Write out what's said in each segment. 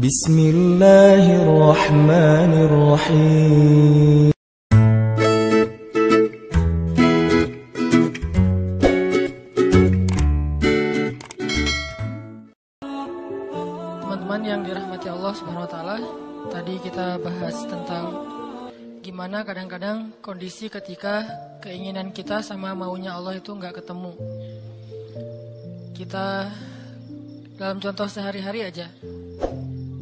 Bismillahirrahmanirrahim. Teman-teman yang dirahmati Allah Subhanahu wa taala, tadi kita bahas tentang gimana kadang-kadang kondisi ketika keinginan kita sama maunya Allah itu nggak ketemu. Kita dalam contoh sehari-hari aja,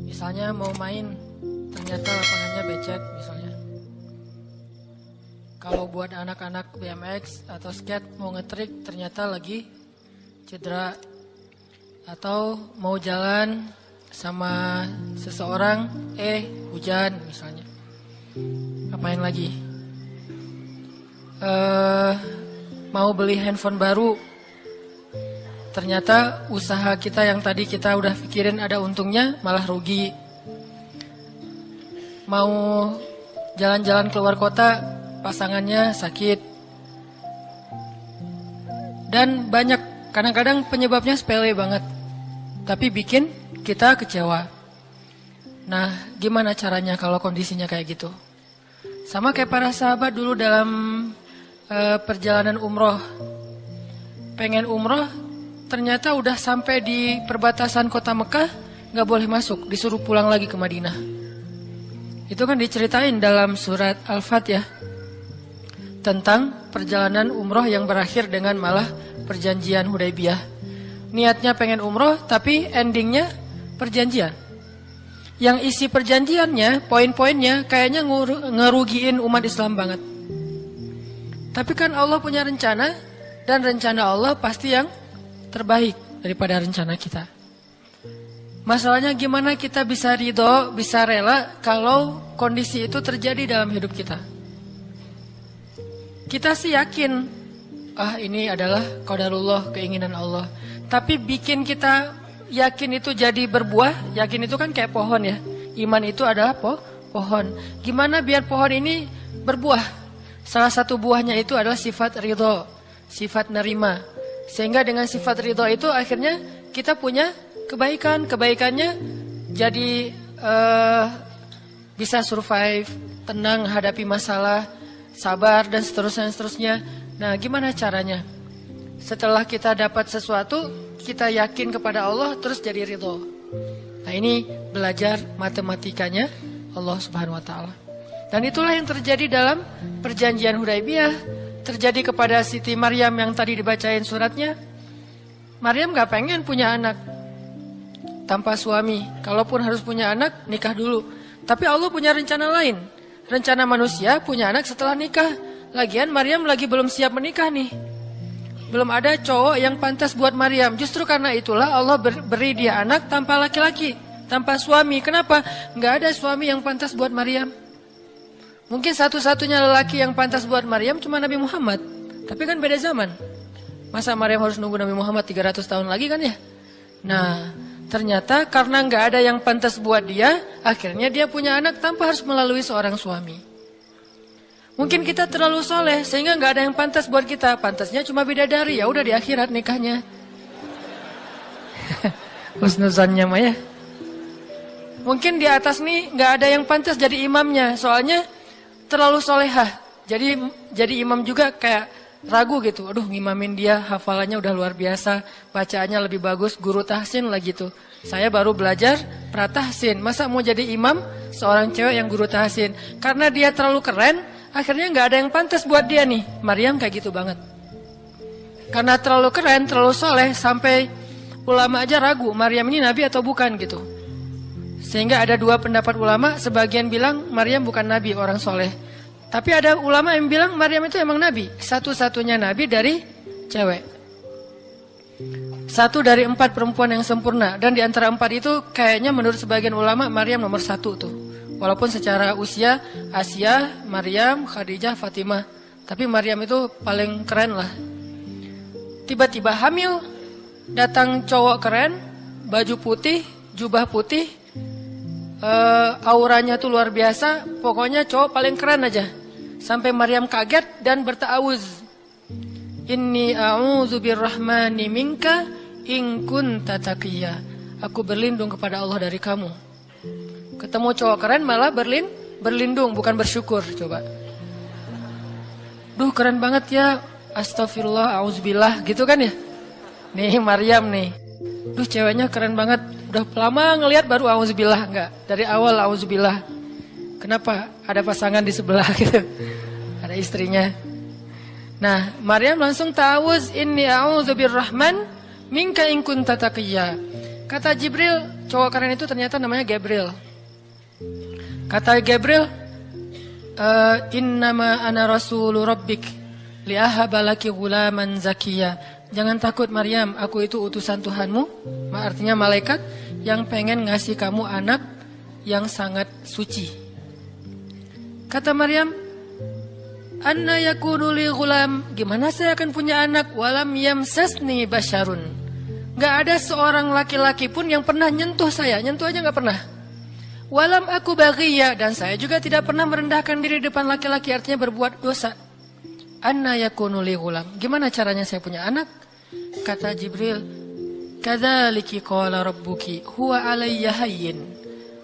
misalnya mau main, ternyata lapangannya becek misalnya. Kalau buat anak-anak BMX atau skate mau ngetrik, ternyata lagi cedera. Atau mau jalan sama seseorang, hujan misalnya. Apain lagi? Mau beli handphone baru, ternyata usaha kita yang tadi kita udah pikirin ada untungnya malah rugi. Mau jalan-jalan keluar kota, pasangannya sakit. Dan banyak, kadang-kadang penyebabnya sepele banget, tapi bikin kita kecewa. Nah, gimana caranya kalau kondisinya kayak gitu? Sama kayak para sahabat dulu dalam perjalanan umroh. Pengen umroh, ternyata udah sampai di perbatasan kota Mekah, gak boleh masuk, disuruh pulang lagi ke Madinah. Itu kan diceritain dalam surat Al-Fatihah tentang perjalanan umroh yang berakhir dengan malah perjanjian Hudaybiyah. Niatnya pengen umroh, tapi endingnya perjanjian. Yang isi perjanjiannya, poin-poinnya kayaknya ngerugiin umat Islam banget. Tapi kan Allah punya rencana, dan rencana Allah pasti yang terbaik daripada rencana kita. Masalahnya gimana kita bisa ridho, bisa rela kalau kondisi itu terjadi dalam hidup kita. Kita sih yakin, ini adalah qadarullah, keinginan Allah. Tapi bikin kita yakin itu jadi berbuah, yakin itu kan kayak pohon ya. Iman itu adalah pohon. Gimana biar pohon ini berbuah? Salah satu buahnya itu adalah sifat ridho, sifat nerima. Sehingga dengan sifat ridho itu akhirnya kita punya kebaikan. Kebaikannya jadi bisa survive, tenang hadapi masalah, sabar dan seterusnya. Nah, gimana caranya? Setelah kita dapat sesuatu, kita yakin kepada Allah, terus jadi ridho. Nah, ini belajar matematikanya Allah Subhanahu wa taala. Dan itulah yang terjadi dalam perjanjian Hudaybiyah. Terjadi kepada Siti Maryam yang tadi dibacain suratnya. Maryam gak pengen punya anak tanpa suami. Kalaupun harus punya anak, nikah dulu. Tapi Allah punya rencana lain. Rencana manusia punya anak setelah nikah. Lagian Maryam lagi belum siap menikah nih. Belum ada cowok yang pantas buat Maryam. Justru karena itulah Allah beri dia anak tanpa laki-laki, tanpa suami. Kenapa? Gak ada suami yang pantas buat Maryam. Mungkin satu-satunya lelaki yang pantas buat Maryam cuma Nabi Muhammad. Tapi kan beda zaman. Masa Maryam harus nunggu Nabi Muhammad 300 tahun lagi kan ya? Nah, ternyata karena gak ada yang pantas buat dia, akhirnya dia punya anak tanpa harus melalui seorang suami. Mungkin kita terlalu soleh sehingga gak ada yang pantas buat kita. Pantasnya cuma bidadari, ya udah di akhirat nikahnya. Husnuzannya mah ya. Mungkin di atas nih gak ada yang pantas jadi imamnya, soalnya terlalu solehah. Jadi imam juga kayak ragu gitu. Aduh, ngimamin dia, hafalannya udah luar biasa, bacaannya lebih bagus, guru tahsin lah gitu. Saya baru belajar pratahsin, masa mau jadi imam seorang cewek yang guru tahsin? Karena dia terlalu keren, akhirnya gak ada yang pantas buat dia nih. Maryam kayak gitu banget. Karena terlalu keren, terlalu soleh, sampai ulama aja ragu Maryam ini nabi atau bukan gitu. Sehingga ada dua pendapat ulama, sebagian bilang Maryam bukan nabi, orang soleh. Tapi ada ulama yang bilang Maryam itu emang nabi, satu-satunya nabi dari cewek. Satu dari 4 perempuan yang sempurna. Dan di antara 4 itu kayaknya menurut sebagian ulama Maryam nomor 1 tuh. Walaupun secara usia Asia, Maryam, Khadijah, Fatimah. Tapi Maryam itu paling keren lah. Tiba-tiba hamil, datang cowok keren, baju putih, jubah putih, auranya tuh luar biasa. Pokoknya cowok paling keren aja. Sampai Maryam kaget dan berta'awuz. Inni a'udzu birrahmani minka in kunta taqiyya. Aku berlindung kepada Allah dari kamu. Ketemu cowok keren malah berlindung, bukan bersyukur. Coba. Duh keren banget ya. Astagfirullah, auzubillah. Gitu kan ya? Nih Maryam nih. Duh ceweknya keren banget. Udah lama ngelihat baru auzubillah. Enggak, dari awal auzubillah. Kenapa? Ada pasangan di sebelah gitu. Ada istrinya. Nah, Maryam langsung ta'awuz inni a'udzu birrahman minka in kunta taqiyya. Kata Jibril, cowok keren itu ternyata namanya Gabriel. Kata Gabriel, innama ana rasulu rabbik li'ahaba laki ghulaman zakiyya. Jangan takut Maryam, aku itu utusan Tuhanmu, artinya malaikat yang pengen ngasih kamu anak yang sangat suci. Kata Maryam, anna yakunu li ghulam, gimana saya akan punya anak walam yamsasni basyarun. Gak ada seorang laki-laki pun yang pernah nyentuh saya, nyentuh aja gak pernah. Walam aku baghiyya, dan saya juga tidak pernah merendahkan diri depan laki-laki, artinya berbuat dosa. Anna yakunu li ghulam, gimana caranya saya punya anak? Kata Jibril, kadzaliki qala rabbuki huwa alayya hayyin.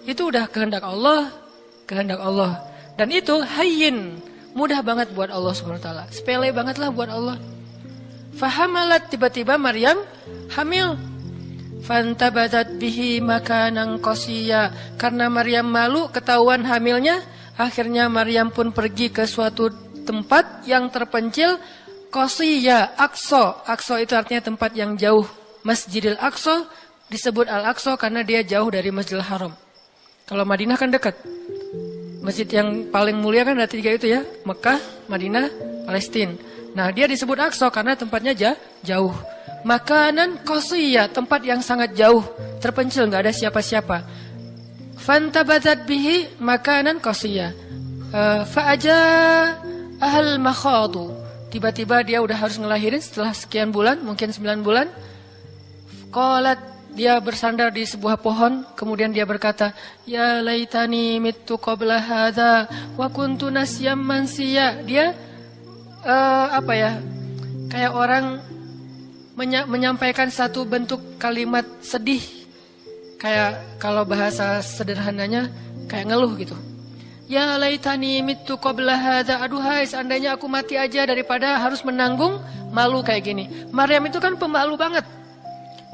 Itu udah kehendak Allah, kehendak Allah. Dan itu hayyin, mudah banget buat Allah SWT. Sepele banget lah buat Allah. Fahamalat, tiba-tiba Maryam hamil. Fantabadat bihi makanan qasiyya. Karena Maryam malu ketahuan hamilnya, akhirnya Maryam pun pergi ke suatu tempat yang terpencil. Qasiyya, Aqsa. Aqsa itu artinya tempat yang jauh. Masjidil Aqsa disebut Al-Aqsa karena dia jauh dari Masjidil Haram. Kalau Madinah kan dekat. Masjid yang paling mulia kan ada 3 itu ya, Mekah, Madinah, Palestina. Nah dia disebut Aqsa karena tempatnya jauh. Makanan qasiyya, tempat yang sangat jauh, terpencil, nggak ada siapa-siapa. Fantabadat bihi makanan qasiyya. Fa'aja ahal makhadu. Tiba-tiba dia udah harus ngelahirin setelah sekian bulan, mungkin 9 bulan. Qalat, dia bersandar di sebuah pohon, kemudian dia berkata, ya laitani mittu qabla hadza wa kuntu nasyam mansiya. Dia kayak orang menyampaikan satu bentuk kalimat sedih, kayak kalau bahasa sederhananya kayak ngeluh gitu. Ya laitani mittu qabla hadza, aduhai seandainya aku mati aja daripada harus menanggung malu kayak gini. Maryam itu kan pemalu banget.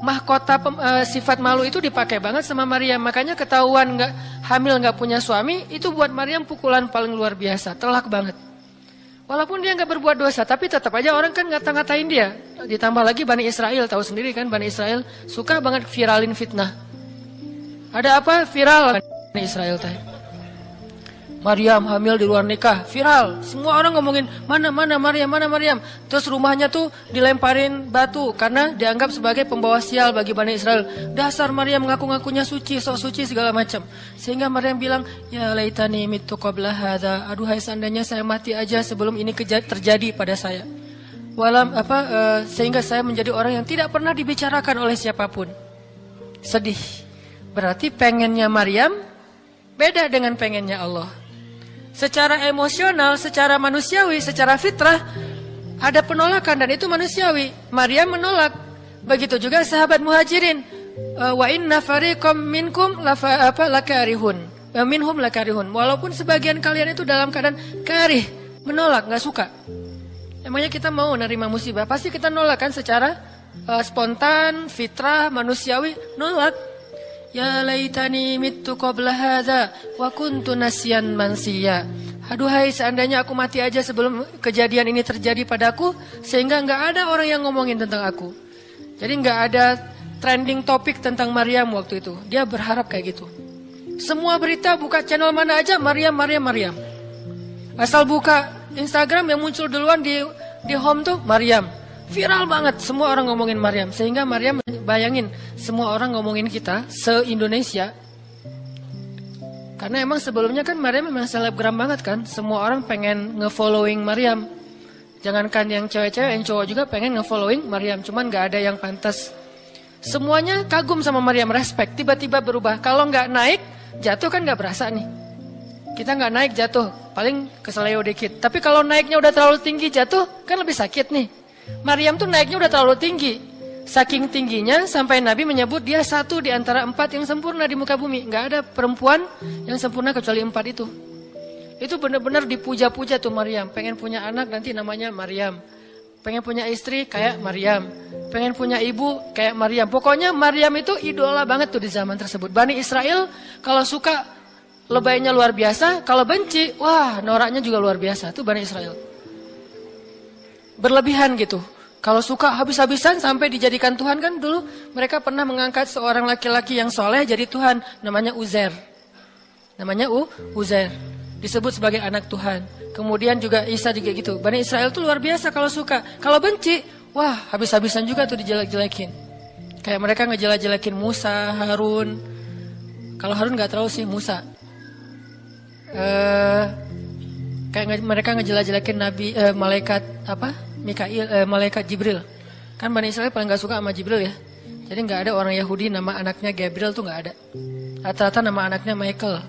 Mahkota sifat malu itu dipakai banget sama Maryam. Makanya ketahuan hamil nggak punya suami, itu buat Maryam pukulan paling luar biasa, telak banget. Walaupun dia nggak berbuat dosa, tapi tetap aja orang kan ngata-ngatain dia. Ditambah lagi Bani Israel, tahu sendiri kan Bani Israel suka banget viralin fitnah. Ada apa viral Bani Israel teh? Maryam hamil di luar nikah, viral. Semua orang ngomongin, mana Maryam, mana Maryam. Terus rumahnya tuh dilemparin batu karena dianggap sebagai pembawa sial bagi Bani Israel. Dasar Maryam ngaku-ngakunya suci, sok suci segala macam. Sehingga Maryam bilang, ya laitani mittu qabla hadza. Aduhai seandainya saya mati aja sebelum ini terjadi pada saya. Sehingga saya menjadi orang yang tidak pernah dibicarakan oleh siapapun. Sedih. Berarti pengennya Maryam beda dengan pengennya Allah. Secara emosional, secara manusiawi, secara fitrah ada penolakan dan itu manusiawi. Maryam menolak. Begitu juga sahabat Muhajirin. Wa inna fariqam minkum lakarihun. Minhum lakarihun. Walaupun sebagian kalian itu dalam keadaan karih, menolak, enggak suka. Emangnya kita mau nerima musibah? Pasti kita nolak kan secara spontan, fitrah, manusiawi, nolak. Ya laitani mittu qabla hadza wa kuntu nasyan mansiya. Aduhai seandainya aku mati aja sebelum kejadian ini terjadi padaku, sehingga enggak ada orang yang ngomongin tentang aku. Jadi enggak ada trending topik tentang Maryam waktu itu. Dia berharap kayak gitu. Semua berita buka channel mana aja Maryam. Asal buka Instagram yang muncul duluan di home tuh Maryam. Viral banget, semua orang ngomongin Maryam. Sehingga Maryam, bayangin, semua orang ngomongin kita se-Indonesia. Karena emang sebelumnya kan Maryam memang selebgram banget kan. Semua orang pengen nge-following Maryam. Jangankan yang cewek-cewek, yang cowok juga pengen nge-following Maryam. Cuman gak ada yang pantas. Semuanya kagum sama Maryam, respect. Tiba-tiba berubah. Kalau gak naik, jatuh kan gak berasa nih. Kita gak naik, jatuh. Paling keseleo dikit. Tapi kalau naiknya udah terlalu tinggi, jatuh kan lebih sakit nih. Maryam tuh naiknya udah terlalu tinggi. Saking tingginya sampai Nabi menyebut dia satu di antara 4 yang sempurna di muka bumi. Nggak ada perempuan yang sempurna kecuali 4 itu. Itu benar-benar dipuja-puja tuh Maryam. Pengen punya anak nanti namanya Maryam. Pengen punya istri kayak Maryam. Pengen punya ibu kayak Maryam. Pokoknya Maryam itu idola banget tuh di zaman tersebut. Bani Israel kalau suka lebaynya luar biasa. Kalau benci, wah noraknya juga luar biasa. Itu Bani Israel. Berlebihan gitu. Kalau suka habis-habisan sampai dijadikan Tuhan kan dulu. Mereka pernah mengangkat seorang laki-laki yang soleh jadi Tuhan. Namanya Uzair. Namanya Uzair. Disebut sebagai anak Tuhan. Kemudian juga Isa juga gitu. Bani Israel tuh luar biasa kalau suka. Kalau benci, wah habis-habisan juga tuh dijelek-jelekin. Kayak mereka ngejelek-jelekin Musa, Harun. Kalau Harun gak terlalu sih Musa. Kayak mereka ngejelek-jelekin Nabi, malaikat apa? Mikail, malaikat Jibril. Kan Bani Israel paling gak suka sama Jibril ya. Jadi gak ada orang Yahudi nama anaknya Gabriel tuh gak ada. Rata-rata nama anaknya Michael.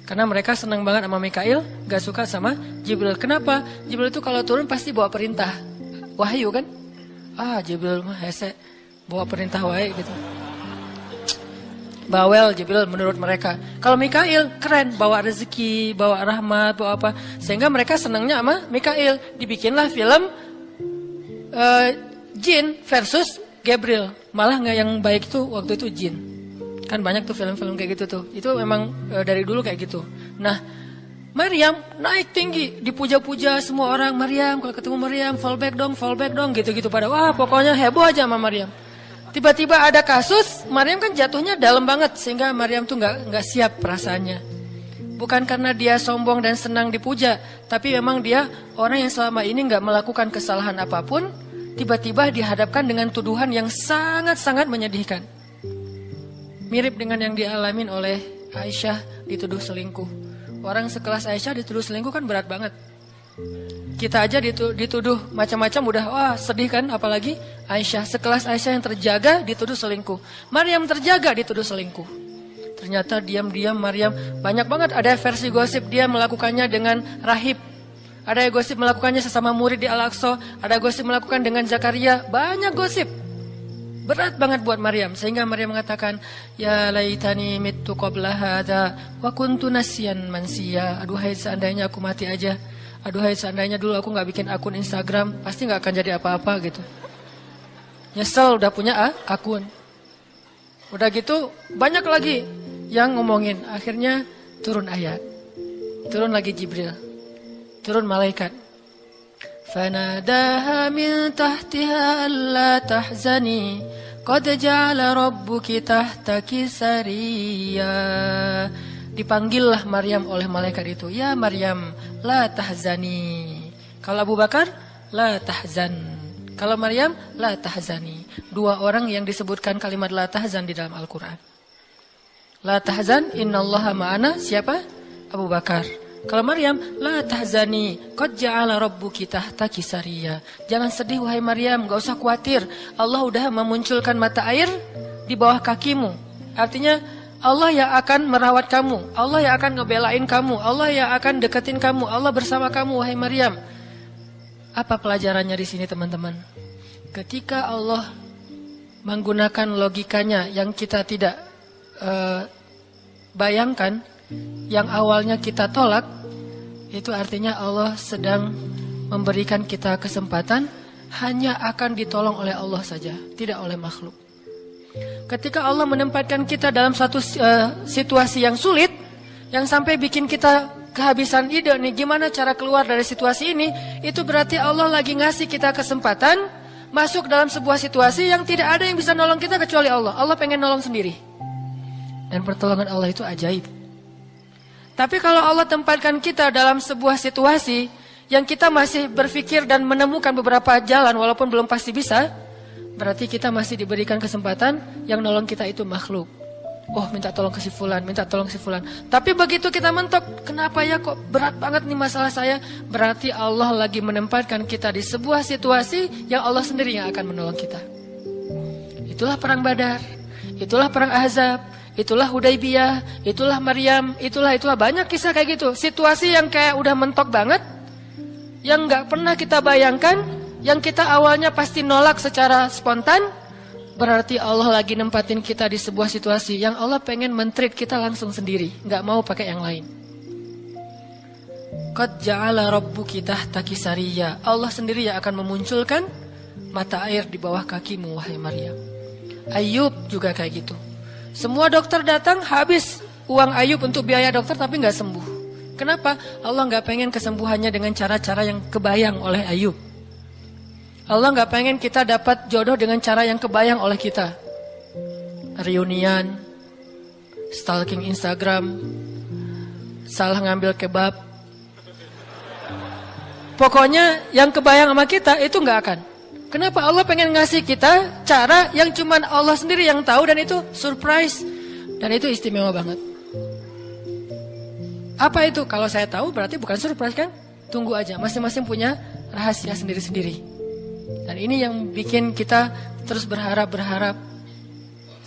Karena mereka senang banget sama Mikail, gak suka sama Jibril. Kenapa? Jibril itu kalau turun pasti bawa perintah. Wahyu kan? Jibril mah hese, bawa perintah wae gitu. Bawel Jibril menurut mereka. Kalau Mikail keren, bawa rezeki, bawa rahmat, bawa apa. Sehingga mereka senangnya sama Mikail. Dibikinlah film Jin versus Gabriel. Malah nggak yang baik itu waktu itu Jin. Kan banyak tuh film-film kayak gitu tuh. Itu memang dari dulu kayak gitu. Nah, Maryam naik tinggi, dipuja-puja semua orang. Maryam, kalau ketemu Maryam, fallback dong, gitu-gitu pada. Wah, pokoknya heboh aja sama Maryam. Tiba-tiba ada kasus, Maryam kan jatuhnya dalam banget sehingga Maryam tuh nggak siap perasaannya. Bukan karena dia sombong dan senang dipuja, tapi memang dia orang yang selama ini nggak melakukan kesalahan apapun, tiba-tiba dihadapkan dengan tuduhan yang sangat-sangat menyedihkan. Mirip dengan yang dialamin oleh Aisyah dituduh selingkuh. Orang sekelas Aisyah dituduh selingkuh kan berat banget. Kita aja dituduh macam-macam udah wah sedih kan, apalagi Aisyah sekelas Aisyah yang terjaga dituduh selingkuh. Maryam terjaga dituduh selingkuh. Ternyata diam-diam Maryam banyak banget ada versi gosip dia melakukannya dengan rahib. Ada gosip melakukannya sesama murid di Al-Aqsa, ada gosip melakukan dengan Zakaria, banyak gosip. Berat banget buat Maryam sehingga Maryam mengatakan, ya laitani mittu qabla hadza wa kuntu nasyan mansiya. Aduhai seandainya aku mati aja. Aduhai seandainya dulu aku nggak bikin akun Instagram, pasti nggak akan jadi apa-apa gitu. Nyesel udah punya akun. Udah gitu banyak lagi yang ngomongin. Akhirnya turun ayat. Turun lagi Jibril. Turun malaikat. Fanadaha min tahtiha alla tahzani qad ja'ala rabbuki tahtaki sariya. Dipanggillah Maryam oleh malaikat itu. Ya Maryam, la tahzani. Kalau Abu Bakar, la tahzan. Kalau Maryam, la tahzani. Dua orang yang disebutkan kalimat la tahzan di dalam Al-Quran. La tahzan, innallaha ma'ana. Siapa? Abu Bakar. Kalau Maryam, la tahzani, qad ja'ala rabbuki tahtaki sariya. Jangan sedih wahai Maryam, gak usah khawatir. Allah udah memunculkan mata air di bawah kakimu. Artinya Allah yang akan merawat kamu, Allah yang akan ngebelain kamu, Allah yang akan deketin kamu, Allah bersama kamu wahai Maryam. Apa pelajarannya di sini teman-teman? Ketika Allah menggunakan logikanya yang kita tidak bayangkan, yang awalnya kita tolak, itu artinya Allah sedang memberikan kita kesempatan hanya akan ditolong oleh Allah saja, tidak oleh makhluk. Ketika Allah menempatkan kita dalam satu situasi yang sulit, yang sampai bikin kita kehabisan ide nih gimana cara keluar dari situasi ini, itu berarti Allah lagi ngasih kita kesempatan masuk dalam sebuah situasi yang tidak ada yang bisa nolong kita kecuali Allah. Allah pengen nolong sendiri. Dan pertolongan Allah itu ajaib. Tapi kalau Allah tempatkan kita dalam sebuah situasi yang kita masih berpikir dan menemukan beberapa jalan walaupun belum pasti bisa, berarti kita masih diberikan kesempatan yang nolong kita itu makhluk. Oh minta tolong ke si fulan, minta tolong ke si fulan. Tapi begitu kita mentok, kenapa ya kok berat banget nih masalah saya? Berarti Allah lagi menempatkan kita di sebuah situasi yang Allah sendiri yang akan menolong kita. Itulah perang Badar, itulah perang Ahzab, itulah Hudaybiyah, itulah Maryam, itulah banyak kisah kayak gitu. Situasi yang kayak udah mentok banget, yang gak pernah kita bayangkan, yang kita awalnya pasti nolak secara spontan, berarti Allah lagi nempatin kita di sebuah situasi yang Allah pengen men-treat kita langsung sendiri, nggak mau pakai yang lain. Qad ja'ala rabbuki tahtaki sariyya. Allah sendiri yang akan memunculkan mata air di bawah kakimu, wahai Maryam. Ayub juga kayak gitu. Semua dokter datang, habis uang Ayub untuk biaya dokter tapi nggak sembuh. Kenapa? Allah nggak pengen kesembuhannya dengan cara-cara yang kebayang oleh Ayub. Allah nggak pengen kita dapat jodoh dengan cara yang kebayang oleh kita. Reunian, stalking Instagram, salah ngambil kebab. Pokoknya yang kebayang sama kita itu nggak akan. Kenapa? Allah pengen ngasih kita cara yang cuman Allah sendiri yang tahu dan itu surprise. Dan itu istimewa banget. Apa itu? Kalau saya tahu berarti bukan surprise kan? Tunggu aja, masing-masing punya rahasia sendiri-sendiri. Dan ini yang bikin kita terus berharap.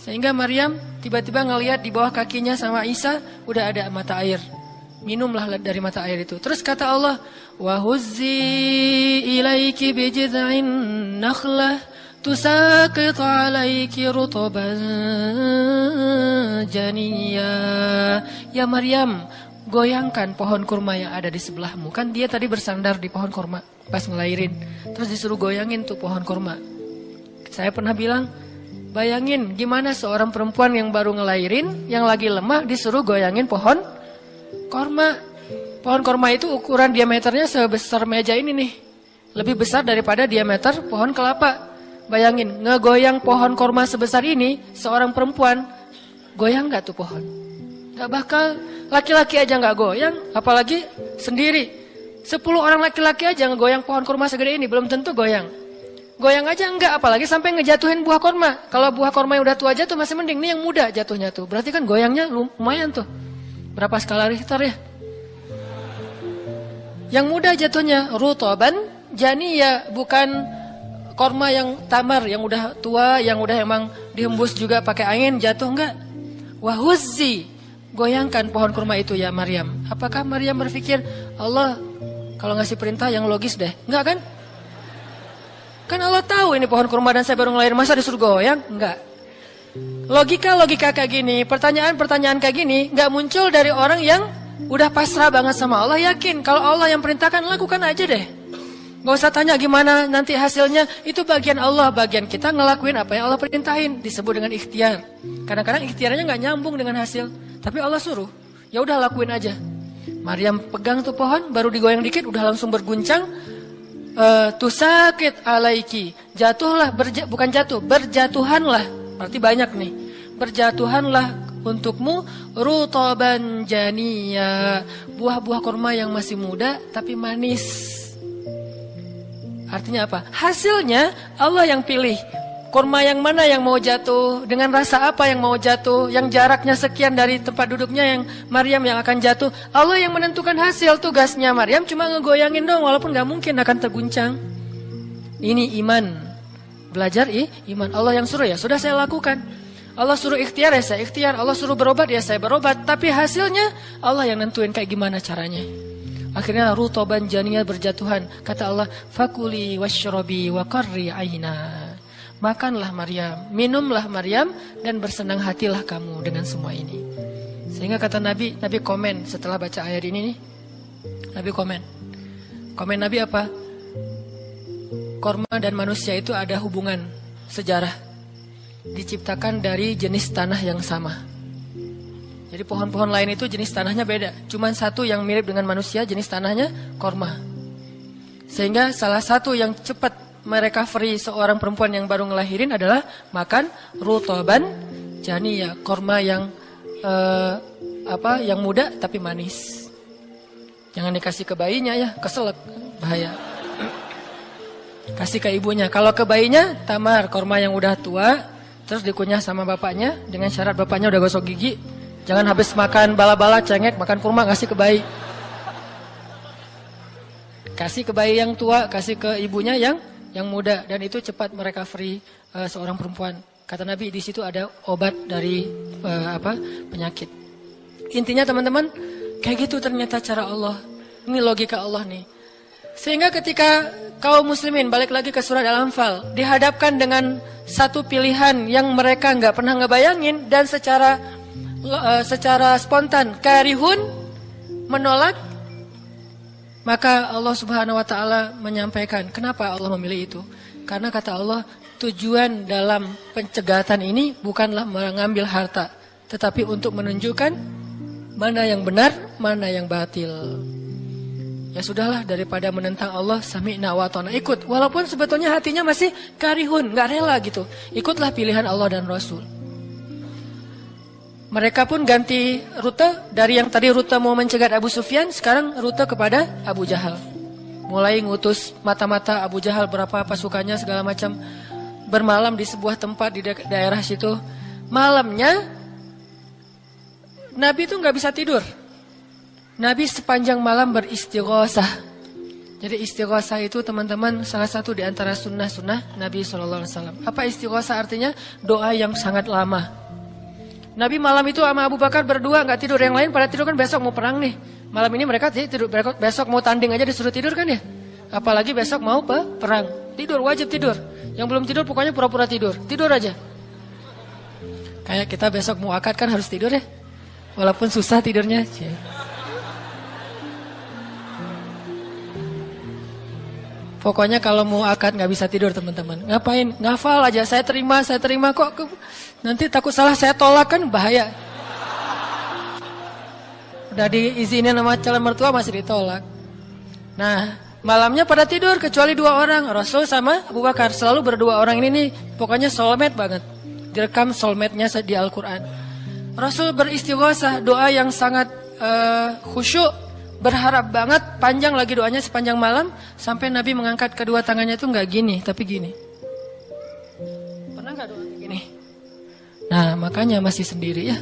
Sehingga Maryam tiba-tiba ngelihat di bawah kakinya sama Isa udah ada mata air. Minumlah dari mata air itu. Terus kata Allah, wa huzzi ilaiki bijid'in nakhlah tusaqit alaiki rutban janiyya. Ya Maryam, goyangkan pohon kurma yang ada di sebelahmu. Kan dia tadi bersandar di pohon kurma pas ngelahirin. Terus disuruh goyangin tuh pohon kurma. Saya pernah bilang, bayangin gimana seorang perempuan yang baru ngelahirin, yang lagi lemah disuruh goyangin pohon kurma. Pohon kurma itu ukuran diameternya sebesar meja ini nih. Lebih besar daripada diameter pohon kelapa. Bayangin, ngegoyang pohon kurma sebesar ini, seorang perempuan, goyang gak tuh pohon? Gak bakal. Laki-laki aja gak goyang, apalagi sendiri. 10 orang laki-laki aja ngegoyang pohon kurma segede ini, belum tentu goyang. Goyang aja enggak, apalagi sampai ngejatuhin buah kurma. Kalau buah kurma yang udah tua jatuh masih mending, nih yang muda jatuhnya tuh. Berarti kan goyangnya lumayan tuh. Berapa skala Richter ya? Yang muda jatuhnya rutoban janiyya, bukan kurma yang tamar, yang udah tua, yang udah emang dihembus juga pakai angin jatuh, enggak. Wahuzzi, goyangkan pohon kurma itu ya Maryam. Apakah Maryam berpikir Allah kalau ngasih perintah yang logis deh? Enggak kan? Kan Allah tahu ini pohon kurma dan saya baru ngelahirin, masa disuruh goyang? Enggak. Logika kayak gini, pertanyaan kayak gini enggak muncul dari orang yang udah pasrah banget sama Allah, yakin kalau Allah yang perintahkan lakukan aja deh. Gak usah tanya gimana nanti hasilnya, itu bagian Allah, bagian kita ngelakuin apa yang Allah perintahin, disebut dengan ikhtiar. Kadang-kadang ikhtiarnya nggak nyambung dengan hasil, tapi Allah suruh, ya udah lakuin aja. Maryam pegang tuh pohon, baru digoyang dikit, udah langsung berguncang. Tusakit alaiki, jatuhlah, bukan jatuh, berjatuhanlah, berarti banyak nih. Berjatuhanlah untukmu rutoban janiyya, buah-buah kurma yang masih muda tapi manis. Artinya apa? Hasilnya Allah yang pilih. Kurma yang mana yang mau jatuh, dengan rasa apa yang mau jatuh, yang jaraknya sekian dari tempat duduknya yang Maryam yang akan jatuh. Allah yang menentukan hasil. Tugasnya Maryam cuma ngegoyangin dong, walaupun gak mungkin akan terguncang. Ini iman. Belajar iman. Allah yang suruh, ya sudah saya lakukan. Allah suruh ikhtiar, ya saya ikhtiar. Allah suruh berobat, ya saya berobat. Tapi hasilnya Allah yang nentuin kayak gimana caranya. Akhirnya rutoban janiyya, berjatuhan. Kata Allah, fakuli washrobi wa qarri aina. Makanlah Maryam, minumlah Maryam, dan bersenang hatilah kamu dengan semua ini. Sehingga kata Nabi komen setelah baca ayat ini nih. Nabi komen. Komen Nabi apa? Korma dan manusia itu ada hubungan sejarah. Diciptakan dari jenis tanah yang sama. Jadi pohon-pohon lain itu jenis tanahnya beda. Cuman satu yang mirip dengan manusia, jenis tanahnya korma. Sehingga salah satu yang cepat merecovery seorang perempuan yang baru ngelahirin adalah makan rutoban janiyya, korma yang yang muda tapi manis. Jangan dikasih ke bayinya ya, keselak, bahaya. Kasih ke ibunya. Kalau ke bayinya tamar, korma yang udah tua, terus dikunyah sama bapaknya dengan syarat bapaknya udah gosok gigi. Jangan habis makan bala-bala cengek, makan kurma kasih ke bayi. Kasih ke bayi yang tua, kasih ke ibunya yang muda, dan itu cepat merecovery seorang perempuan. Kata Nabi di situ ada obat dari penyakit. Intinya teman-teman, kayak gitu ternyata cara Allah. Ini logika Allah nih. Sehingga ketika kaum muslimin, balik lagi ke surat Al-Anfal, dihadapkan dengan satu pilihan yang mereka nggak pernah ngebayangin dan secara spontan karihun, menolak, maka Allah Subhanahu wa taala menyampaikan kenapa Allah memilih itu. Karena kata Allah, tujuan dalam pencegatan ini bukanlah mengambil harta, tetapi untuk menunjukkan mana yang benar, mana yang batil. Ya sudahlah, daripada menentang Allah, sami'na wa ta'na, ikut. Walaupun sebetulnya hatinya masih karihun, gak rela gitu. Ikutlah pilihan Allah dan Rasul. Mereka pun ganti rute, dari yang tadi rute mau mencegat Abu Sufyan, sekarang rute kepada Abu Jahal. Mulai ngutus mata-mata Abu Jahal, berapa pasukannya segala macam, bermalam di sebuah tempat di daerah situ. Malamnya Nabi itu gak bisa tidur. Nabi sepanjang malam beristighosah. Jadi istighosah itu teman-teman salah satu di antara sunnah-sunnah Nabi SAW. Apa istighosah artinya? Doa yang sangat lama. Nabi malam itu sama Abu Bakar berdua gak tidur. Yang lain pada tidur kan besok mau perang nih. Malam ini mereka tidur, besok mau tanding aja disuruh tidur kan ya. Apalagi besok mau perang. Tidur, wajib tidur. Yang belum tidur pokoknya pura-pura tidur. Tidur aja. Kayak kita besok mau akad kan harus tidur ya. Walaupun susah tidurnya. Pokoknya kalau mau akad gak bisa tidur teman-teman. Ngapain? Ngafal aja, saya terima kok. Nanti takut salah saya tolak kan bahaya. Udah diizinin sama calon mertua masih ditolak. Nah, malamnya pada tidur kecuali 2 orang. Rasul sama Abu Bakar. Selalu berdua orang ini nih, pokoknya soulmate banget. Direkam soulmate-nya di Al-Quran. Rasul beristighosah, doa yang sangat khusyuk. Berharap banget, panjang lagi doanya sepanjang malam. Sampai Nabi mengangkat kedua tangannya itu gak gini, tapi gini. Pernah gak doa gini? Nah makanya masih sendiri ya.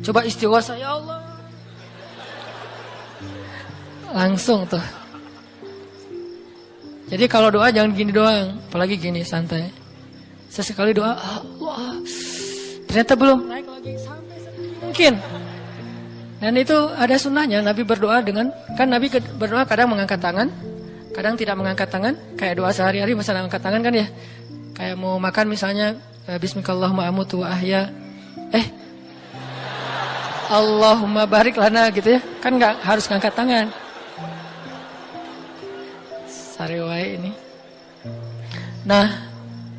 Coba istighosah, ya Allah. Langsung tuh. Jadi kalau doa jangan gini doang. Apalagi gini, santai. Sesekali doa, Allah. Ternyata belum, naik lagi sampai mungkin. Dan itu ada sunnahnya, Nabi berdoa dengan, kan Nabi berdoa kadang mengangkat tangan, kadang tidak mengangkat tangan, kayak doa sehari-hari misalnya angkat tangan kan ya. Kayak mau makan misalnya, bismillahirrahmanirrahim amutu wa ahya. Allahumma barik lana gitu ya. Kan nggak harus ngangkat tangan. Sariwai ini. Nah,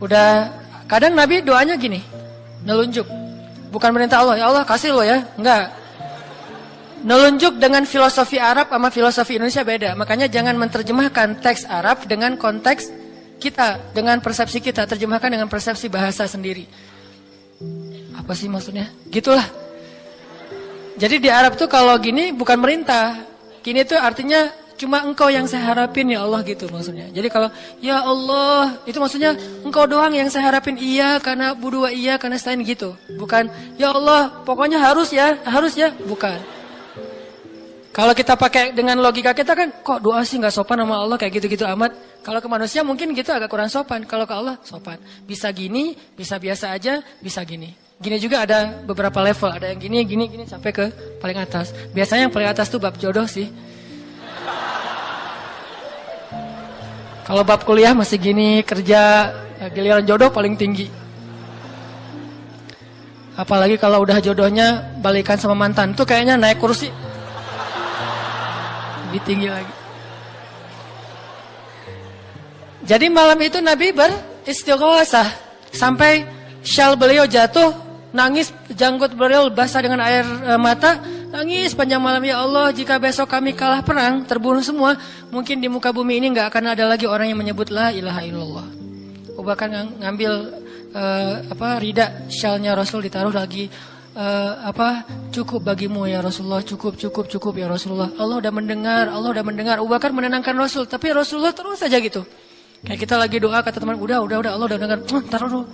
udah kadang Nabi doanya gini, nelunjuk. Bukan merintah Allah, ya Allah kasih lo ya, enggak. Nelunjuk dengan filosofi Arab sama filosofi Indonesia beda. Makanya jangan menerjemahkan teks Arab dengan konteks kita, dengan persepsi kita. Terjemahkan dengan persepsi bahasa sendiri. Apa sih maksudnya? Gitulah. Jadi di Arab tuh kalau gini bukan merintah. Gini tuh artinya cuma engkau yang saya harapin ya Allah gitu maksudnya. Jadi kalau ya Allah itu maksudnya engkau doang yang saya harapin, iya karena budua iya karena selain gitu. Bukan ya Allah pokoknya harus ya, bukan. Kalau kita pakai dengan logika kita kan, kok doa sih gak sopan sama Allah kayak gitu-gitu amat. Kalau ke manusia mungkin gitu agak kurang sopan. Kalau ke Allah sopan. Bisa gini, bisa biasa aja, bisa gini. Gini juga ada beberapa level. Ada yang gini sampai ke paling atas. Biasanya yang paling atas tuh bab jodoh sih. Kalau bab kuliah masih gini, kerja, giliran jodoh paling tinggi. Apalagi kalau udah jodohnya balikan sama mantan. Tuh kayaknya naik kursi. Lebih tinggi lagi. Jadi malam itu Nabi beristighosah sampai syal beliau jatuh, nangis, janggut beliau basah dengan air mata, nangis panjang malam, ya Allah jika besok kami kalah perang, terbunuh semua, mungkin di muka bumi ini nggak akan ada lagi orang yang menyebut la ilaha illallah. Abu Bakar ngambil rida syalnya Rasul ditaruh lagi. Cukup bagimu ya Rasulullah, cukup ya Rasulullah. Allah udah mendengar. Abu Bakar menenangkan Rasul, tapi Rasulullah terus saja gitu. Kayak kita lagi doa kata teman, udah Allah udah dengar. Taruh dulu.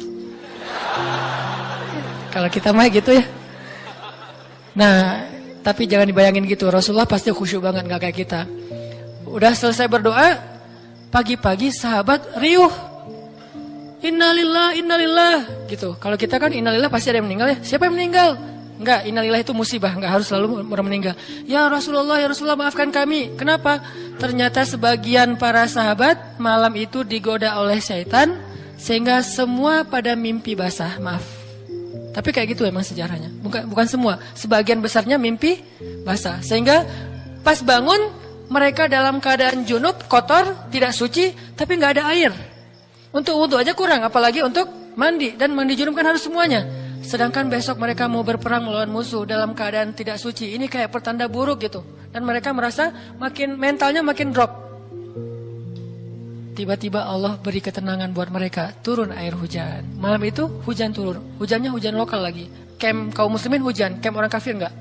Kalau kita mah gitu ya. Nah, tapi jangan dibayangin gitu. Rasulullah pasti khusyuk banget, nggak kayak kita. Udah selesai berdoa, pagi-pagi sahabat riuh. Innalillah gitu. Kalau kita kan innalillah pasti ada yang meninggal ya. Siapa yang meninggal? Enggak, innalillahi itu musibah, enggak harus selalu orang meninggal. Ya Rasulullah maafkan kami. Kenapa? Ternyata sebagian para sahabat malam itu digoda oleh syaitan sehingga semua pada mimpi basah. Maaf. Tapi kayak gitu emang sejarahnya. Bukan semua, sebagian besarnya mimpi basah. Sehingga pas bangun mereka dalam keadaan junub, kotor, tidak suci, tapi enggak ada air. Untuk wudhu aja kurang, apalagi untuk mandi. Dan mandi junub kan harus semuanya. Sedangkan besok mereka mau berperang melawan musuh dalam keadaan tidak suci. Ini kayak pertanda buruk gitu. Dan mereka merasa mentalnya makin drop. Tiba-tiba Allah beri ketenangan buat mereka. Turun air hujan. Malam itu hujan turun. Hujannya hujan lokal lagi. Camp kaum muslimin hujan. Camp orang kafir enggak?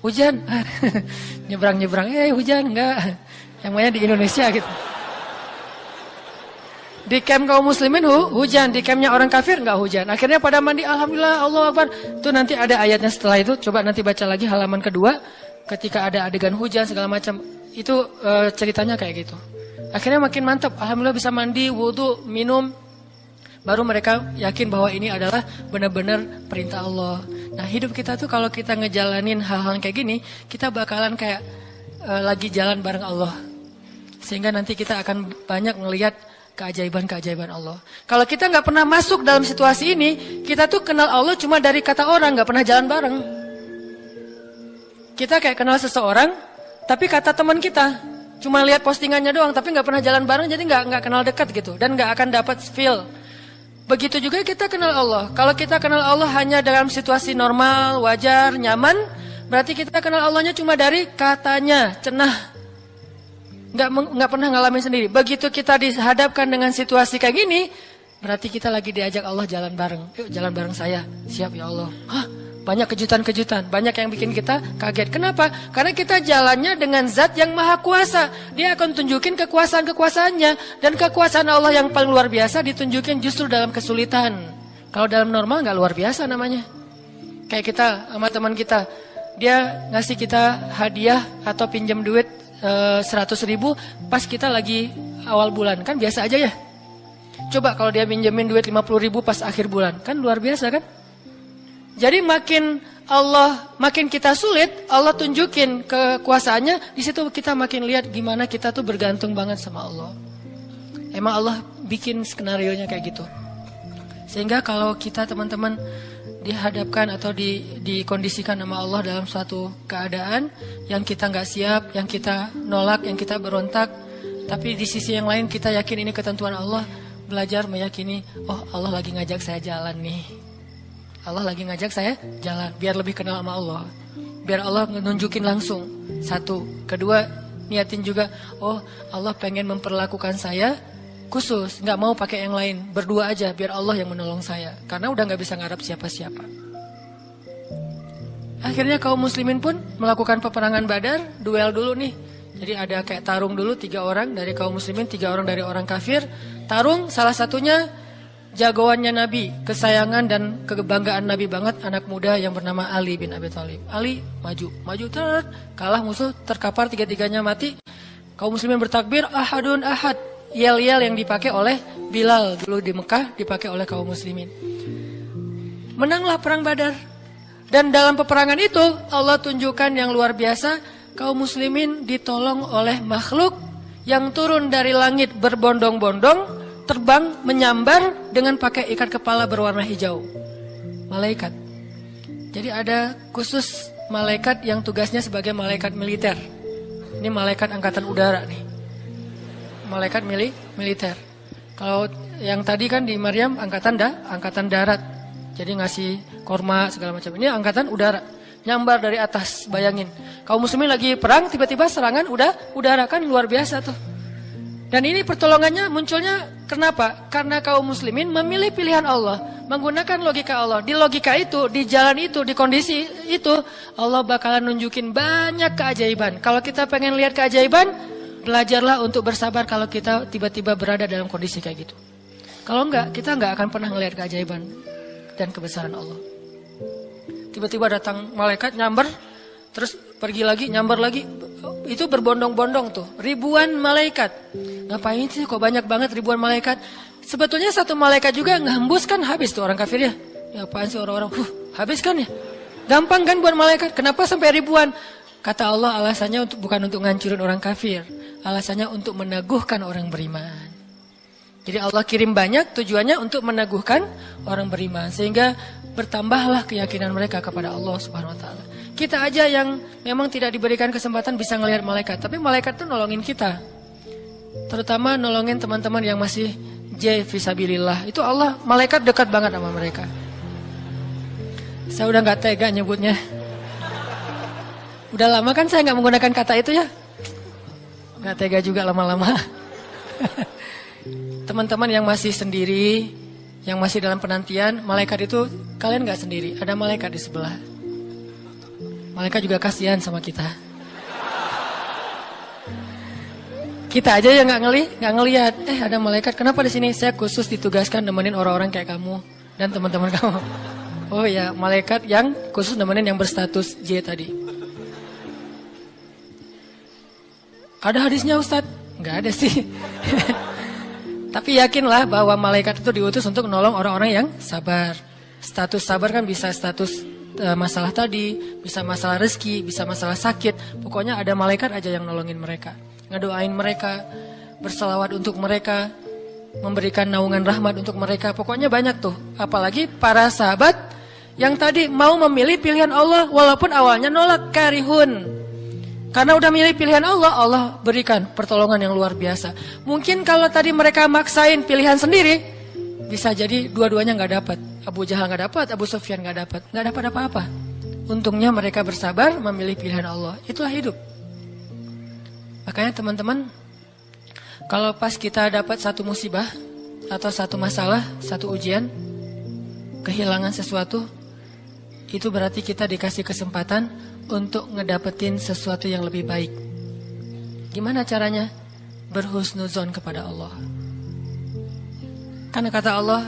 Hujan. Nyebrang-nyebrang. Hujan enggak. Yang banyak di Indonesia gitu. Di camp kaum muslimin hujan, di campnya orang kafir enggak hujan. Akhirnya pada mandi, alhamdulillah, Allahu Akbar. Itu nanti ada ayatnya setelah itu. Coba nanti baca lagi halaman kedua. Ketika ada adegan hujan segala macam, itu ceritanya kayak gitu. Akhirnya makin mantap, alhamdulillah bisa mandi, wudu, minum. Baru mereka yakin bahwa ini adalah benar-benar perintah Allah. Nah, hidup kita tuh kalau kita ngejalanin hal-hal kayak gini, kita bakalan kayak lagi jalan bareng Allah. Sehingga nanti kita akan banyak ngelihat keajaiban-keajaiban Allah. Kalau kita nggak pernah masuk dalam situasi ini, kita tuh kenal Allah cuma dari kata orang, nggak pernah jalan bareng. Kita kayak kenal seseorang, tapi kata teman kita, cuma lihat postingannya doang, tapi nggak pernah jalan bareng, jadi nggak kenal dekat gitu, dan nggak akan dapat feel. Begitu juga kita kenal Allah. Kalau kita kenal Allah hanya dalam situasi normal, wajar, nyaman, berarti kita kenal Allahnya cuma dari katanya, cenah. Nggak pernah ngalamin sendiri. Begitu kita dihadapkan dengan situasi kayak gini, berarti kita lagi diajak Allah jalan bareng. Yuk jalan bareng saya. Siap ya Allah. Banyak kejutan-kejutan. Banyak yang bikin kita kaget. Kenapa? Karena kita jalannya dengan zat yang maha kuasa. Dia akan tunjukin kekuasaan-kekuasaannya. Dan kekuasaan Allah yang paling luar biasa ditunjukin justru dalam kesulitan. Kalau dalam normal nggak luar biasa namanya. Kayak kita sama teman kita. Dia ngasih kita hadiah atau pinjam duit 100.000 pas kita lagi awal bulan, kan biasa aja ya. Coba kalau dia minjemin duit 50.000 pas akhir bulan, kan luar biasa kan. Jadi makin kita sulit, Allah tunjukin kekuasaannya. Di situ kita makin lihat gimana kita tuh bergantung banget sama Allah. Emang Allah bikin skenarionya kayak gitu. Sehingga kalau kita teman-teman dihadapkan atau dikondisikan sama Allah dalam suatu keadaan yang kita nggak siap, yang kita nolak, yang kita berontak, tapi di sisi yang lain kita yakin ini ketentuan Allah, belajar meyakini, oh Allah lagi ngajak saya jalan nih. Allah lagi ngajak saya jalan, biar lebih kenal sama Allah. Biar Allah nunjukin langsung. Satu. Kedua, niatin juga, oh Allah pengen memperlakukan saya khusus, nggak mau pakai yang lain, berdua aja biar Allah yang menolong saya, karena udah nggak bisa ngarap siapa-siapa. Akhirnya kaum muslimin pun melakukan peperangan Badar, duel dulu nih. Jadi ada kayak tarung dulu, 3 orang dari kaum muslimin, 3 orang dari orang kafir. Tarung, salah satunya jagoannya Nabi, kesayangan dan kebanggaan Nabi banget, anak muda yang bernama Ali bin Abi Thalib. Ali maju kalah musuh, terkapar, 3-tiganya mati. Kaum muslimin bertakbir, ahadun ahad. Yel-yel yang dipakai oleh Bilal dulu di Mekah dipakai oleh kaum muslimin. Menanglah perang Badar. Dan dalam peperangan itu Allah tunjukkan yang luar biasa, kaum muslimin ditolong oleh makhluk yang turun dari langit berbondong-bondong, terbang menyambar dengan pakai ikat kepala berwarna hijau. Malaikat. Jadi ada khusus malaikat yang tugasnya sebagai malaikat militer. Ini malaikat angkatan udara nih. Malaikat militer. Kalau yang tadi kan di Maryam angkatan darat. Jadi ngasih korma segala macam. Ini angkatan udara. Nyambar dari atas, bayangin. Kaum muslimin lagi perang, tiba-tiba serangan udara, kan luar biasa tuh. Dan ini pertolongannya munculnya kenapa? Karena kaum muslimin memilih pilihan Allah, menggunakan logika Allah. Di logika itu, di jalan itu, di kondisi itu, Allah bakalan nunjukin banyak keajaiban. Kalau kita pengen lihat keajaiban, belajarlah untuk bersabar kalau kita tiba-tiba berada dalam kondisi kayak gitu. Kalau enggak, kita enggak akan pernah ngelihat keajaiban dan kebesaran Allah. Tiba-tiba datang malaikat nyamber, terus pergi lagi, nyamber lagi. Itu berbondong-bondong tuh, ribuan malaikat. Ngapain sih kok banyak banget ribuan malaikat? Sebetulnya satu malaikat juga ngehembus kan habis tuh orang kafir ya. Ya apaan sih orang-orang, Habis kan ya? Gampang kan buat malaikat? Kenapa sampai ribuan? Kata Allah alasannya bukan untuk ngancurin orang kafir. Alasannya untuk meneguhkan orang beriman. Jadi Allah kirim banyak tujuannya untuk meneguhkan orang beriman. Sehingga bertambahlah keyakinan mereka kepada Allah Subhanahu Wa Taala. Kita aja yang memang tidak diberikan kesempatan bisa ngelihat malaikat. Tapi malaikat tuh nolongin kita. Terutama nolongin teman-teman yang masih fisabilillah. Itu Allah, malaikat dekat banget sama mereka. Saya udah gak tega nyebutnya. Udah lama kan saya gak menggunakan kata itu ya. Gak tega juga lama-lama. Teman-teman yang masih sendiri, yang masih dalam penantian, malaikat itu kalian gak sendiri. Ada malaikat di sebelah. Malaikat juga kasihan sama kita. Kita aja yang nggak ngelihat. Ada malaikat. Kenapa di sini? Saya khusus ditugaskan nemenin orang-orang kayak kamu dan teman-teman kamu. Oh ya, malaikat yang khusus nemenin yang berstatus J tadi. Ada hadisnya Ustadz? Nggak ada sih. Tapi yakinlah bahwa malaikat itu diutus untuk menolong orang-orang yang sabar. Status sabar kan bisa status masalah tadi, bisa masalah rezeki, bisa masalah sakit. Pokoknya ada malaikat aja yang nolongin mereka. Ngedoain mereka, berselawat untuk mereka, memberikan naungan rahmat untuk mereka. Pokoknya banyak tuh. Apalagi para sahabat yang tadi mau memilih pilihan Allah walaupun awalnya nolak, karihun. Karena udah milih pilihan Allah, Allah berikan pertolongan yang luar biasa. Mungkin kalau tadi mereka maksain pilihan sendiri, bisa jadi dua-duanya nggak dapat. Abu Jahal nggak dapat, Abu Sufyan nggak dapat apa-apa. Untungnya mereka bersabar memilih pilihan Allah. Itulah hidup. Makanya teman-teman, kalau pas kita dapat satu musibah atau satu masalah, satu ujian, kehilangan sesuatu, itu berarti kita dikasih kesempatan untuk ngedapetin sesuatu yang lebih baik. Gimana caranya? Berhusnuzon kepada Allah. Karena kata Allah,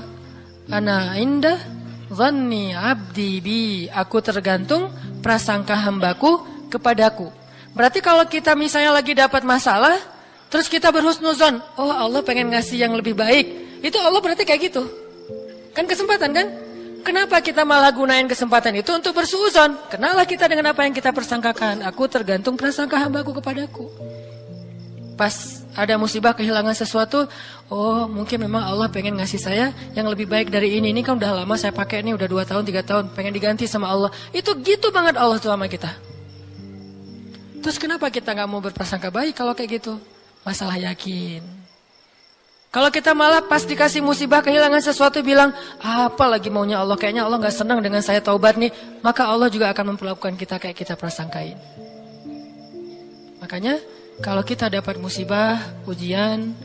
Ana indah dhanni abdi bi, aku tergantung prasangka hambaku kepadaku. Berarti kalau kita misalnya lagi dapat masalah, terus kita berhusnuzon, oh Allah pengen ngasih yang lebih baik. Itu Allah berarti kayak gitu. Kan kesempatan kan? Kenapa kita malah gunain kesempatan itu untuk bersuuzon? Kenalah kita dengan apa yang kita persangkakan. Aku tergantung prasangka hambaku kepadaku. Pas ada musibah kehilangan sesuatu, oh mungkin memang Allah pengen ngasih saya yang lebih baik dari ini. Ini kan udah lama saya pakai, ini udah 2 tahun, 3 tahun, pengen diganti sama Allah. Itu gitu banget Allah tuh sama kita. Terus kenapa kita gak mau berprasangka baik kalau kayak gitu? Masalah yakin. Kalau kita malah pas dikasih musibah kehilangan sesuatu bilang, apa lagi maunya Allah? Kayaknya Allah gak senang dengan saya taubat nih. Maka Allah juga akan memperlakukan kita kayak kita prasangkain. Makanya kalau kita dapat musibah, ujian,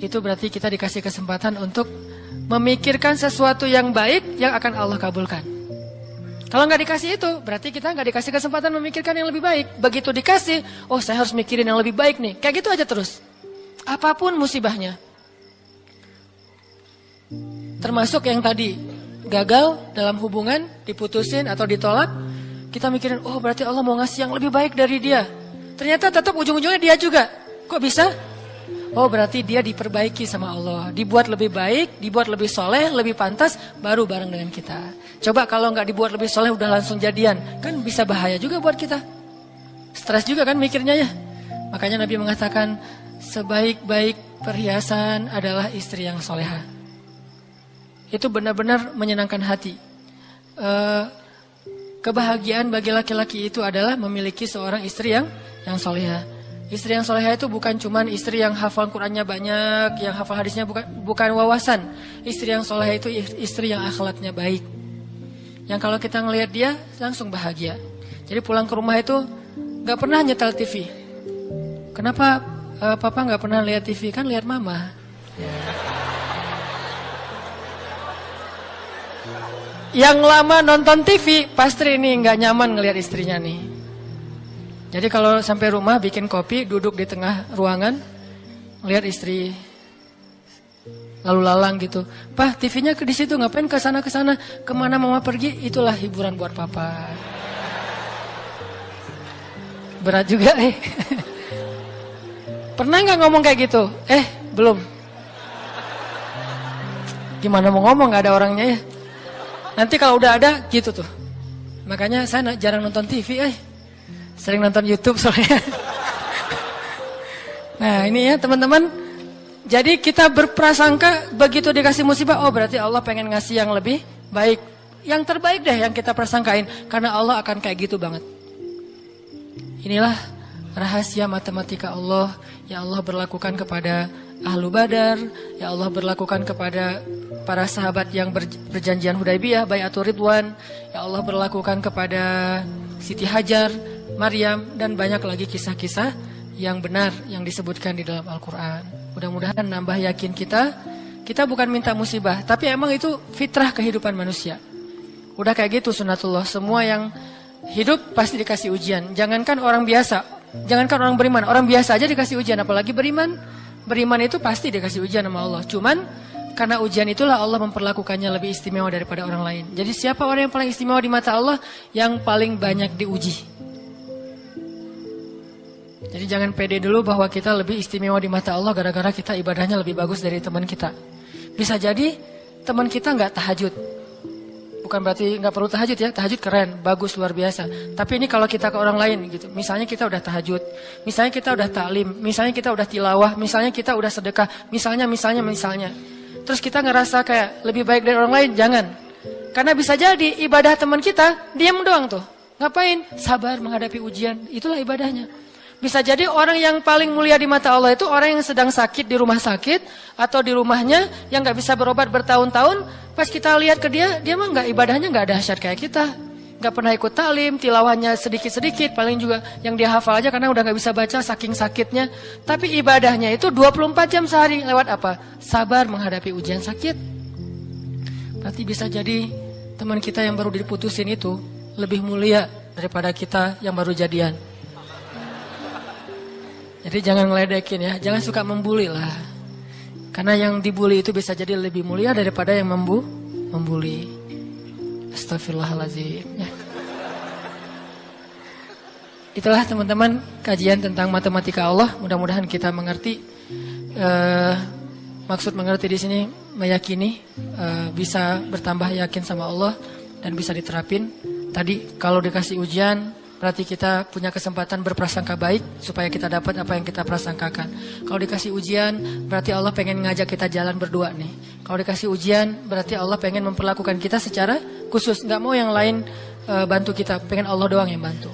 itu berarti kita dikasih kesempatan untuk memikirkan sesuatu yang baik yang akan Allah kabulkan. Kalau nggak dikasih itu, berarti kita nggak dikasih kesempatan memikirkan yang lebih baik. Begitu dikasih, oh saya harus mikirin yang lebih baik nih. Kayak gitu aja terus. Apapun musibahnya. Termasuk yang tadi, gagal dalam hubungan, diputusin atau ditolak. Kita mikirin, oh berarti Allah mau ngasih yang lebih baik dari dia. Ternyata tetap ujung-ujungnya dia juga. Kok bisa? Oh berarti dia diperbaiki sama Allah. Dibuat lebih baik, dibuat lebih soleh, lebih pantas, baru bareng dengan kita. Coba kalau nggak dibuat lebih soleh udah langsung jadian. Kan bisa bahaya juga buat kita. Stres juga kan mikirnya ya. Makanya Nabi mengatakan, sebaik-baik perhiasan adalah istri yang soleha. Itu benar-benar menyenangkan hati. Kebahagiaan bagi laki-laki itu adalah memiliki seorang istri yang soleha. Istri yang soleha itu bukan cuman istri yang hafal Qur'annya banyak, yang hafal hadisnya bukan wawasan. Istri yang soleha itu istri yang akhlaknya baik. Yang kalau kita ngelihat dia langsung bahagia. Jadi pulang ke rumah itu gak pernah nyetel TV. Kenapa papa gak pernah lihat TV? Kan lihat mama. Yang lama nonton TV pasti ini gak nyaman ngelihat istrinya nih. Jadi kalau sampai rumah bikin kopi, duduk di tengah ruangan, lihat istri lalu lalang gitu. Pak, TV-nya di situ, ngapain ke sana kemana mama pergi? Itulah hiburan buat papa. Berat juga Pernah nggak ngomong kayak gitu? Belum. Gimana mau ngomong, nggak ada orangnya ya. Nanti kalau udah ada gitu tuh. Makanya saya jarang nonton TV, sering nonton YouTube soalnya. Nah ini ya teman-teman. Jadi kita berprasangka begitu dikasih musibah, oh berarti Allah pengen ngasih yang lebih baik. Yang terbaik deh yang kita prasangkain. Karena Allah akan kayak gitu banget. Inilah rahasia matematika Allah. Ya Allah berlakukan kepada Ahlu Badar. Ya Allah berlakukan kepada para sahabat yang berjanjian Hudaybiyah, Bai'atul Ridwan. Ya Allah berlakukan kepada Siti Hajar, Maryam, dan banyak lagi kisah-kisah yang benar yang disebutkan di dalam Al-Quran. Mudah-mudahan nambah yakin kita. Kita bukan minta musibah, tapi emang itu fitrah kehidupan manusia. Udah kayak gitu sunatullah. Semua yang hidup pasti dikasih ujian. Jangankan orang biasa, jangankan orang beriman, orang biasa aja dikasih ujian, apalagi beriman. Beriman itu pasti dikasih ujian sama Allah. Cuman karena ujian itulah Allah memperlakukannya lebih istimewa daripada orang lain. Jadi siapa orang yang paling istimewa di mata Allah? Yang paling banyak diuji. Jadi jangan pede dulu bahwa kita lebih istimewa di mata Allah gara-gara kita ibadahnya lebih bagus dari teman kita. Bisa jadi teman kita nggak tahajud. Bukan berarti nggak perlu tahajud ya, tahajud keren, bagus, luar biasa. Tapi ini kalau kita ke orang lain gitu, misalnya kita udah tahajud, misalnya kita udah taklim, misalnya kita udah tilawah, misalnya kita udah sedekah, misalnya. Terus kita ngerasa kayak lebih baik dari orang lain, jangan. Karena bisa jadi ibadah teman kita, diam doang tuh. Ngapain? Sabar menghadapi ujian, itulah ibadahnya. Bisa jadi orang yang paling mulia di mata Allah itu orang yang sedang sakit di rumah sakit atau di rumahnya yang nggak bisa berobat bertahun-tahun. Pas kita lihat ke dia mah nggak, ibadahnya nggak dahsyat kayak kita, nggak pernah ikut talim, tilawahnya sedikit-sedikit, paling juga yang dia hafal aja karena udah nggak bisa baca saking sakitnya. Tapi ibadahnya itu 24 jam sehari lewat apa? Sabar menghadapi ujian sakit. Berarti bisa jadi teman kita yang baru diputusin itu lebih mulia daripada kita yang baru jadian. Jadi jangan ngeledekin ya, jangan suka membuli lah. Karena yang dibully itu bisa jadi lebih mulia daripada yang membuli. Astagfirullahaladzim. Ya. Itulah teman-teman kajian tentang matematika Allah. Mudah-mudahan kita mengerti. Maksud mengerti di sini meyakini, bisa bertambah yakin sama Allah dan bisa diterapin. Tadi kalau dikasih ujian, berarti kita punya kesempatan berprasangka baik supaya kita dapat apa yang kita prasangkakan. Kalau dikasih ujian, berarti Allah pengen ngajak kita jalan berdua nih. Kalau dikasih ujian, berarti Allah pengen memperlakukan kita secara khusus. Nggak mau yang lain bantu kita, pengen Allah doang yang bantu.